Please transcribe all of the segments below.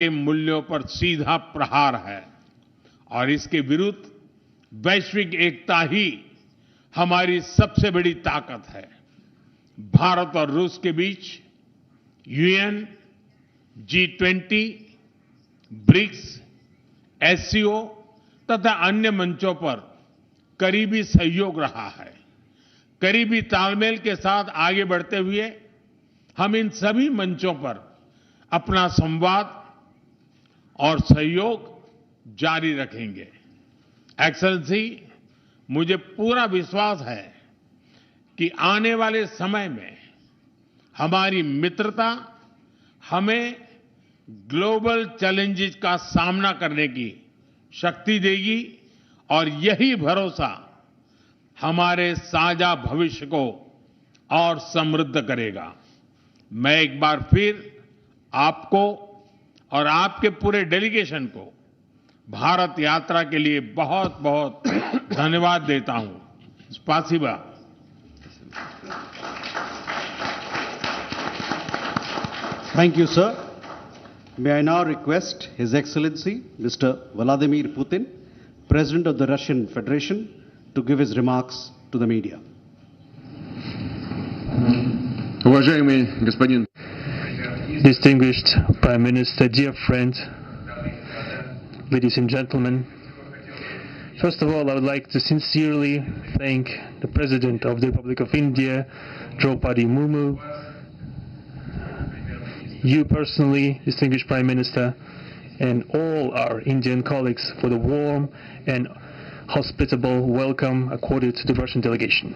के मूल्यों पर सीधा प्रहार है और इसके विरुद्ध वैश्विक एकता ही हमारी सबसे बड़ी ताकत है। भारत और रूस के बीच यूएन, G20, ब्रिक्स, एससीओ तथा अन्य मंचों पर करीबी सहयोग रहा है। करीबी तालमेल के साथ आगे बढ़ते हुए हम इन सभी मंचों पर अपना संवाद और सहयोग जारी रखेंगे। एक्सेलेंसी, मुझे पूरा विश्वास है कि आने वाले समय में हमारी मित्रता हमें ग्लोबल चैलेंजेस का सामना करने की शक्ति देगी और यही भरोसा हमारे साझा भविष्य को और समृद्ध करेगा। मैं एक बार फिर आपको और आपके पूरे डेलीगेशन को भारत यात्रा के लिए बहुत बहुत धन्यवाद देता हूं। स्पासिबा। Thank you, sir. May I now request His Excellency Mr. Vladimir Putin, President of the Russian Federation, to give his remarks to the media. Уважаемый господин Distinguished Prime Minister, dear friend, ladies and gentlemen, first of all, I would like to sincerely thank the President of the Republic of India, Draupadi Murmu, you personally, distinguished Prime Minister, and all our Indian colleagues for the warm and hospitable welcome accorded to the Russian delegation.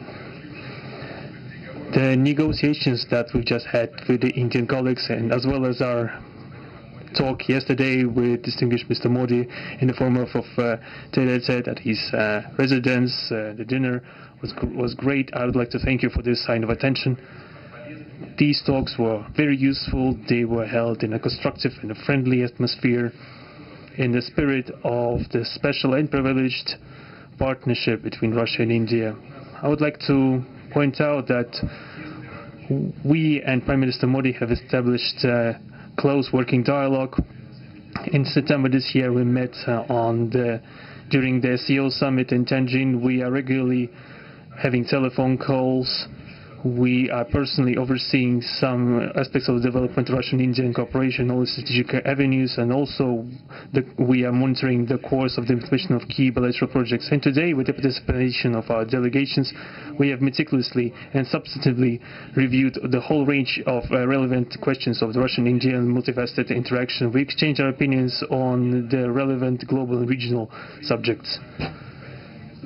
The negotiations that we've just had with the Indian colleagues, and as well as our talk yesterday with distinguished Mr. Modi in the form of tete-a-tete at his residence, the dinner was great. I would like to thank you for this sign of attention. These talks were very useful. They were held in a constructive and a friendly atmosphere in the spirit of the special and privileged partnership between Russia and India. I would like to point out that we and Prime Minister Modi have established close working dialogue. In September this year, we met during the SEO summit in Tianjin. We are regularly having telephone calls. We are personally overseeing some aspects of the development of Russian-Indian cooperation, all the strategic avenues, and also we are monitoring the course of the implementation of key bilateral projects. And today, with the participation of our delegations, we have meticulously and substantively reviewed the whole range of relevant questions of the Russian-Indian multifaceted interaction. We exchange our opinions on the relevant global and regional subjects.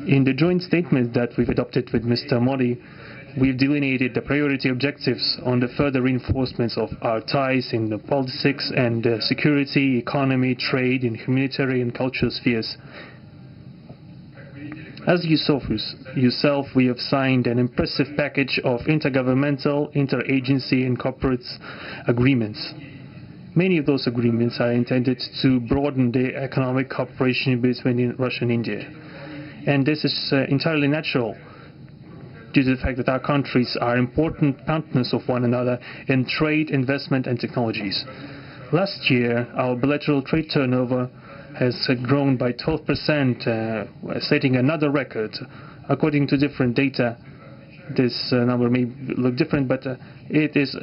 In the joint statement that we've adopted with Mr. Modi, we've delineated the priority objectives on the further reinforcements of our ties in the politics and security, economy, trade, and humanitarian and cultural spheres. As you saw for yourself, we have signed an impressive package of intergovernmental, interagency, and corporate agreements. Many of those agreements are intended to broaden the economic cooperation between Russia and India. And this is entirely natural, due to the fact that our countries are important partners of one another in trade, investment, and technologies. Last year, our bilateral trade turnover has grown by 12%, setting another record. According to different data, this number may look different, but it is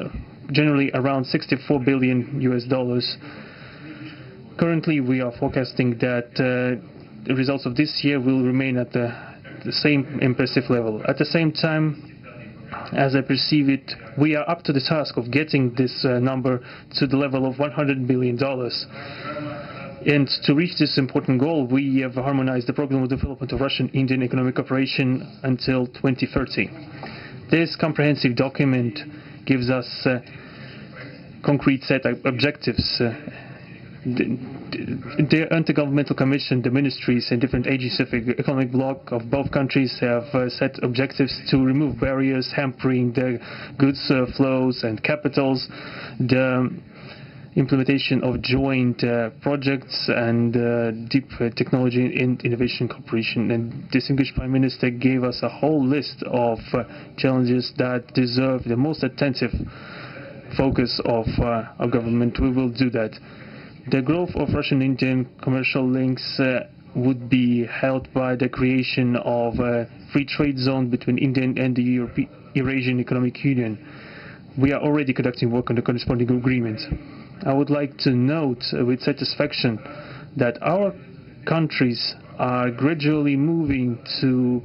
generally around $64 billion US. Currently, we are forecasting that the results of this year will remain at the same impressive level. At the same time, as I perceive it, we are up to the task of getting this number to the level of $100 billion. And to reach this important goal, we have harmonized the program of development of Russian-Indian economic cooperation until 2030. This comprehensive document gives us concrete set of objectives. The Intergovernmental Commission, the ministries and different agencies of the economic bloc of both countries have set objectives to remove barriers hampering the goods flows and capitals, the implementation of joint projects and deep technology and innovation cooperation. And distinguished Prime Minister gave us a whole list of challenges that deserve the most attentive focus of our government. We will do that. The growth of Russian-Indian commercial links would be helped by the creation of a free trade zone between India and the Eurasian Economic Union. We are already conducting work on the corresponding agreement. I would like to note with satisfaction that our countries are gradually moving to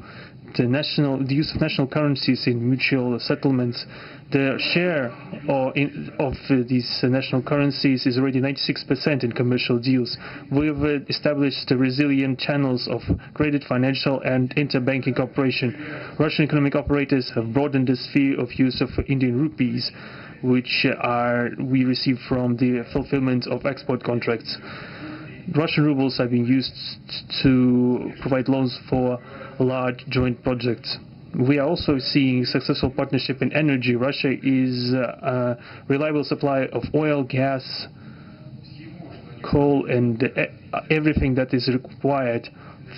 the use of national currencies in mutual settlements. The share of these national currencies is already 96% in commercial deals. We have established resilient channels of credit, financial and interbanking cooperation. Russian economic operators have broadened the sphere of use of Indian rupees, which we receive from the fulfillment of export contracts. Russian rubles are being used to provide loans for large joint projects. We are also seeing successful partnership in energy. Russia is a reliable supplier of oil, gas, coal, and everything that is required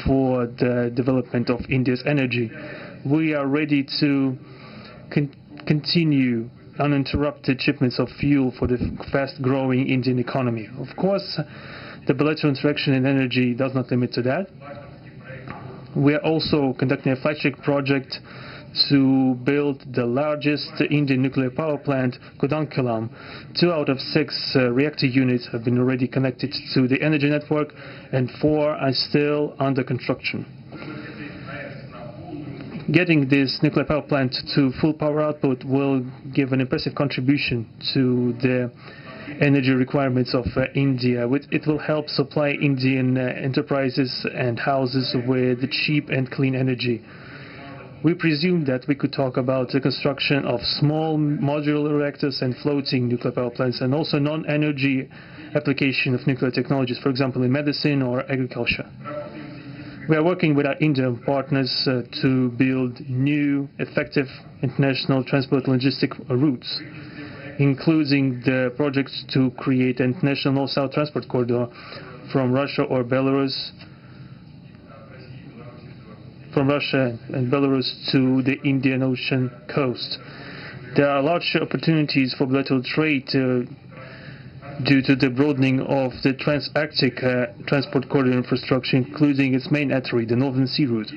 for the development of India's energy. We are ready to continue uninterrupted shipments of fuel for the fast-growing Indian economy. Of course, the bilateral interaction in energy does not limit to that. We are also conducting a flagship project to build the largest Indian nuclear power plant, Kudankulam. 2 out of 6 reactor units have been already connected to the energy network, and 4 are still under construction. Getting this nuclear power plant to full power output will give an impressive contribution to the energy requirements of India. It will help supply Indian enterprises and houses with cheap and clean energy. We presume that we could talk about the construction of small modular reactors and floating nuclear power plants, and also non-energy application of nuclear technologies, for example in medicine or agriculture. We are working with our Indian partners to build new, effective international transport logistic routes, including the projects to create an international north-south transport corridor from Russia and Belarus to the Indian Ocean coast. There are large opportunities for bilateral trade due to the broadening of the trans-Arctic transport corridor infrastructure, including its main artery, the Northern Sea Route.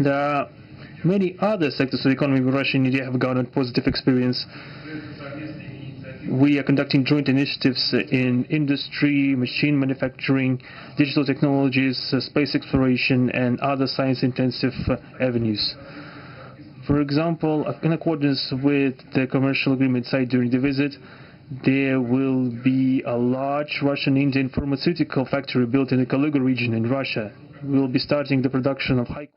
There are many other sectors of the economy where Russia and India have garnered positive experience. We are conducting joint initiatives in industry, machine manufacturing, digital technologies, space exploration, and other science-intensive avenues. For example, in accordance with the commercial agreement signed during the visit, there will be a large Russian-Indian pharmaceutical factory built in the Kaluga region in Russia. We will be starting the production of high.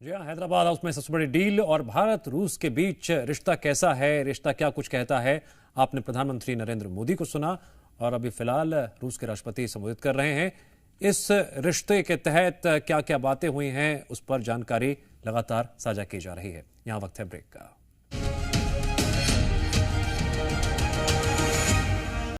जी हाँ, Hyderabad house में सबसे बड़ी deal और भारत रूस के बीच रिश्ता कैसा है, रिश्ता क्या कुछ कहता है, आपने प्रधानमंत्री नरेंद्र मोदी को सुना और अभी फिलहाल रूस के राष्ट्रपति संबोधित कर रहे हैं। इस रिश्ते के तहत क्या क्या बातें हुई हैं, उस पर जानकारी लगातार साझा की जा रही है। यहाँ वक्त है ब्रेक का।